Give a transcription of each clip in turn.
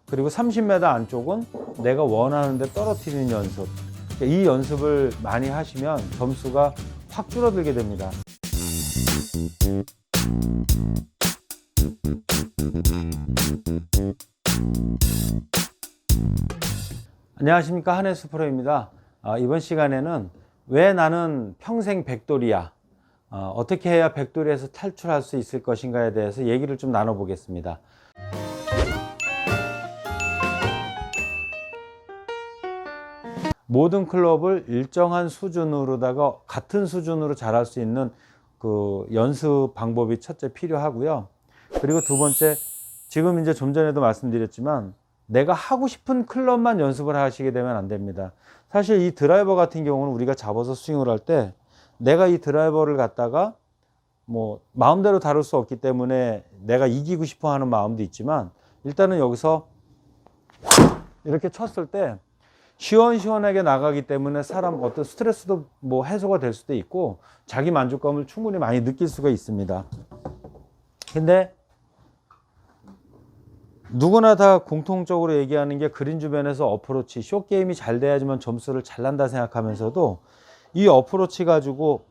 그리고 30m 안쪽은 내가 원하는 데 떨어뜨리는 연습. 이 연습을 많이 하시면 점수가 확 줄어들게 됩니다. 안녕하십니까, 한혜수 프로입니다. 이번 시간에는 왜 나는 평생 백돌이야, 어떻게 해야 백돌이에서 탈출할 수 있을 것인가에 대해서 얘기를 좀 나눠보겠습니다. 모든 클럽을 일정한 수준으로다가 같은 수준으로 잘할 수 있는 그 연습 방법이 첫째 필요하고요. 그리고 두 번째, 지금 이제 좀 전에도 말씀드렸지만 내가 하고 싶은 클럽만 연습을 하시게 되면 안 됩니다. 사실 이 드라이버 같은 경우는 우리가 잡아서 스윙을 할 때 내가 이 드라이버를 갖다가 뭐 마음대로 다룰 수 없기 때문에 내가 이기고 싶어 하는 마음도 있지만, 일단은 여기서 이렇게 쳤을 때 시원시원하게 나가기 때문에 사람 어떤 스트레스도 뭐 해소가 될 수도 있고 자기 만족감을 충분히 많이 느낄 수가 있습니다. 근데 누구나 다 공통적으로 얘기하는 게 그린 주변에서 어프로치, 숏게임이 잘 돼야지만 점수를 잘 난다 생각하면서도 이 어프로치 가지고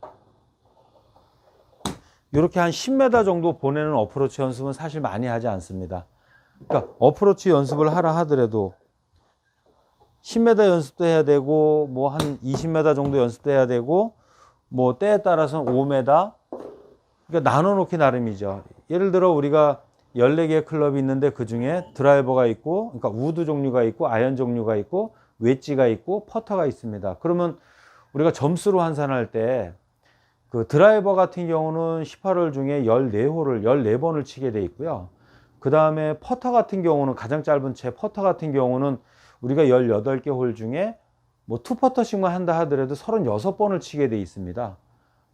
이렇게 한 10m 정도 보내는 어프로치 연습은 사실 많이 하지 않습니다. 그러니까 어프로치 연습을 하라 하더라도 10m 연습도 해야 되고 뭐 한 20m 정도 연습도 해야 되고 뭐 때에 따라서는 5m, 그러니까 나눠 놓기 나름이죠. 예를 들어 우리가 14개의 클럽이 있는데 그 중에 드라이버가 있고, 그러니까 우드 종류가 있고 아이언 종류가 있고 웨지가 있고 퍼터가 있습니다. 그러면 우리가 점수로 환산할 때 그 드라이버 같은 경우는 18홀 중에 14홀을 14번을 치게 돼 있고요. 그 다음에 퍼터 같은 경우는 가장 짧은 채 퍼터 같은 경우는 우리가 18개 홀 중에 뭐 투퍼터씩만 한다 하더라도 36번을 치게 돼 있습니다.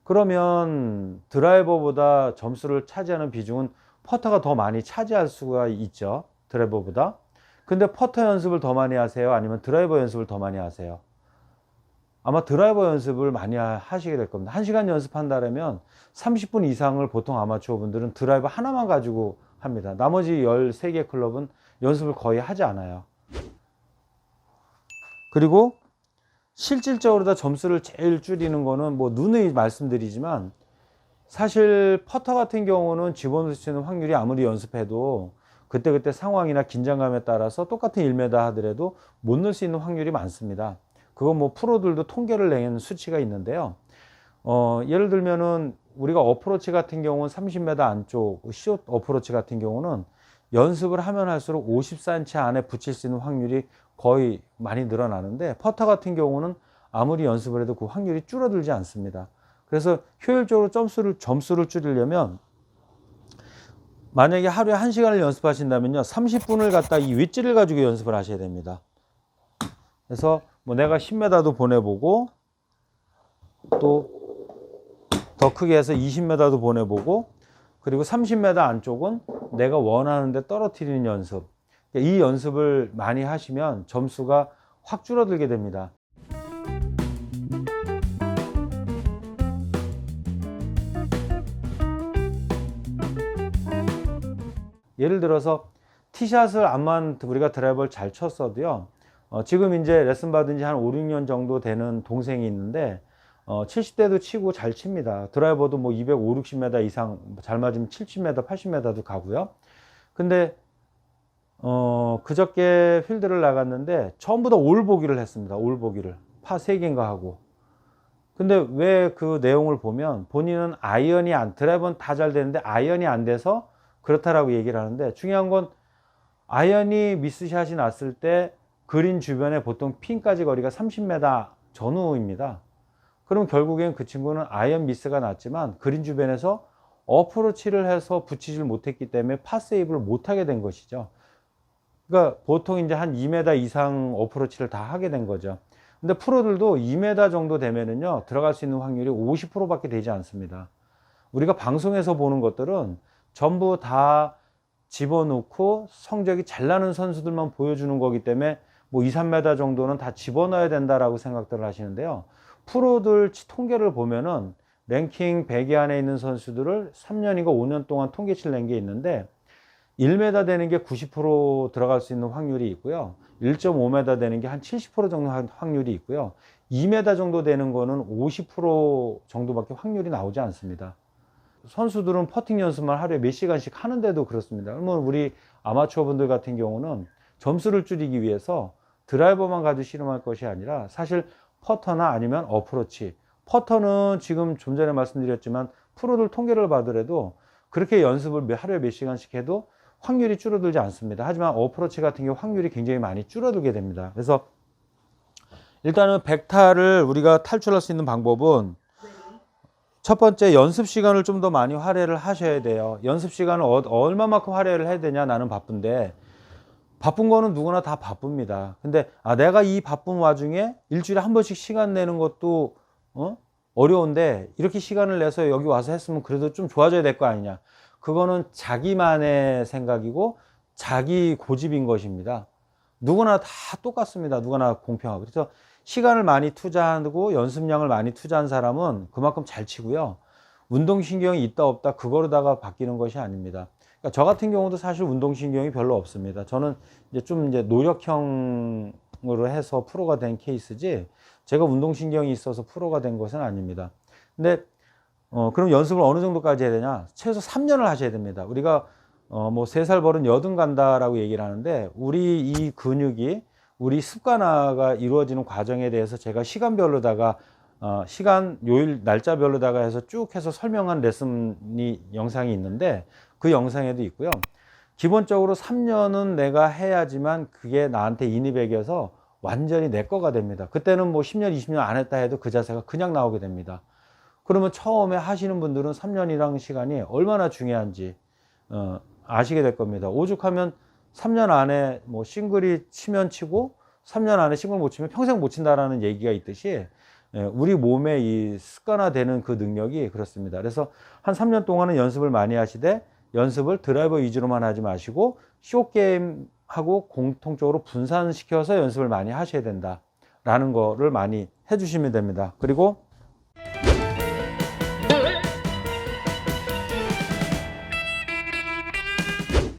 그러면 드라이버보다 점수를 차지하는 비중은 퍼터가 더 많이 차지할 수가 있죠, 드라이버보다. 근데 퍼터 연습을 더 많이 하세요, 아니면 드라이버 연습을 더 많이 하세요? 아마 드라이버 연습을 많이 하시게 될 겁니다. 1시간 연습한다면 30분 이상을 보통 아마추어 분들은 드라이버 하나만 가지고 합니다. 나머지 13개 클럽은 연습을 거의 하지 않아요. 그리고 실질적으로 다 점수를 제일 줄이는 거는 뭐 누누이 말씀드리지만, 사실 퍼터 같은 경우는 집어넣을 수 있는 확률이 아무리 연습해도 그때그때 상황이나 긴장감에 따라서 똑같은 1m 하더라도 못 넣을 수 있는 확률이 많습니다. 그건 뭐 프로들도 통계를 내는 수치가 있는데요. 예를 들면은 우리가 어프로치 같은 경우는 30m 안쪽 숏 어프로치 같은 경우는 연습을 하면 할수록 54인치 안에 붙일 수 있는 확률이 거의 많이 늘어나는데, 퍼터 같은 경우는 아무리 연습을 해도 그 확률이 줄어들지 않습니다. 그래서 효율적으로 점수를 줄이려면, 만약에 하루에 1시간을 연습하신다면요, 30분을 갖다 이 웨지를 가지고 연습을 하셔야 됩니다. 그래서 뭐 내가 10m도 보내보고 또 더 크게 해서 20m도 보내보고, 그리고 30m 안쪽은 내가 원하는 데 떨어뜨리는 연습. 이 연습을 많이 하시면 점수가 확 줄어들게 됩니다. 예를 들어서 티샷을 암만 우리가 드라이버를 잘 쳤어도요, 지금 이제 레슨 받은 지 한 5, 6년 정도 되는 동생이 있는데 70대도 치고 잘 칩니다. 드라이버도 뭐 250, 60m 이상 잘 맞으면 70m, 80m도 가고요. 근데 그저께 필드를 나갔는데 전부 다 올보기를 했습니다. 올보기를 파 3개인가 하고. 근데 왜 그 내용을 보면 본인은 드라이버는 다 잘 되는데 아이언이 안 돼서 그렇다라고 얘기를 하는데, 중요한 건 아이언이 미스샷이 났을 때 그린 주변에 보통 핀까지 거리가 30m 전후입니다. 그럼 결국엔 그 친구는 아이언 미스가 났지만 그린 주변에서 어프로치를 해서 붙이질 못했기 때문에 파세이브를 못하게 된 것이죠. 그러니까 보통 이제 한 2m 이상 어프로치를 다 하게 된 거죠. 근데 프로들도 2m 정도 되면은요, 들어갈 수 있는 확률이 50%밖에 되지 않습니다. 우리가 방송에서 보는 것들은 전부 다 집어넣고 성적이 잘 나는 선수들만 보여주는 거기 때문에 뭐 2, 3m 정도는 다 집어넣어야 된다라고 생각들을 하시는데요. 프로들 통계를 보면은 랭킹 100위 안에 있는 선수들을 3년인가 5년 동안 통계치를 낸 게 있는데, 1m 되는 게 90% 들어갈 수 있는 확률이 있고요. 1.5m 되는 게 한 70% 정도 확률이 있고요. 2m 정도 되는 거는 50% 정도밖에 확률이 나오지 않습니다. 선수들은 퍼팅 연습만 하루에 몇 시간씩 하는데도 그렇습니다. 그러면 우리 아마추어 분들 같은 경우는 점수를 줄이기 위해서 드라이버만 가지고 실험할 것이 아니라 사실 퍼터나 아니면 어프로치, 퍼터는 지금 좀 전에 말씀드렸지만 프로들 통계를 봐더라도 그렇게 연습을 하루에 몇 시간씩 해도 확률이 줄어들지 않습니다. 하지만 어프로치 같은 경우 확률이 굉장히 많이 줄어들게 됩니다. 그래서 일단은 100타를 우리가 탈출할 수 있는 방법은 첫 번째, 연습 시간을 좀 더 많이 할애를 하셔야 돼요. 연습 시간을 얼마만큼 할애를 해야 되냐, 나는 바쁜데. 바쁜 거는 누구나 다 바쁩니다. 근데 내가 이 바쁜 와중에 일주일에 한 번씩 시간 내는 것도 어려운데 이렇게 시간을 내서 여기 와서 했으면 그래도 좀 좋아져야 될 거 아니냐. 그거는 자기만의 생각이고 자기 고집인 것입니다. 누구나 다 똑같습니다. 누구나 공평하고. 그래서 시간을 많이 투자하고 연습량을 많이 투자한 사람은 그만큼 잘 치고요. 운동신경이 있다 없다 그거로다가 바뀌는 것이 아닙니다. 그러니까 저 같은 경우도 사실 운동신경이 별로 없습니다. 저는 이제 노력형으로 해서 프로가 된 케이스지 제가 운동신경이 있어서 프로가 된 것은 아닙니다. 근데 그럼 연습을 어느 정도까지 해야 되냐? 최소 3년을 하셔야 됩니다. 우리가 뭐 3살 버른 여든 간다라고 얘기를 하는데 우리 이 근육이 우리 습관화가 이루어지는 과정에 대해서 제가 시간별로다가 시간, 요일, 날짜별로다가 해서 쭉 해서 설명한 레슨이 영상이 있는데 그 영상에도 있고요. 기본적으로 3년은 내가 해야지만 그게 나한테 인이 배겨서 완전히 내 거가 됩니다. 그때는 뭐 10년, 20년 안 했다 해도 그 자세가 그냥 나오게 됩니다. 그러면 처음에 하시는 분들은 3년이라는 시간이 얼마나 중요한지 아시게 될 겁니다. 오죽하면 3년 안에 뭐 싱글이 치면 치고 3년 안에 싱글 못 치면 평생 못 친다라는 얘기가 있듯이 우리 몸에 이 습관화되는 그 능력이 그렇습니다. 그래서 한 3년 동안은 연습을 많이 하시되 연습을 드라이버 위주로만 하지 마시고 쇼게임하고 공통적으로 분산시켜서 연습을 많이 하셔야 된다라는 거를 많이 해주시면 됩니다. 그리고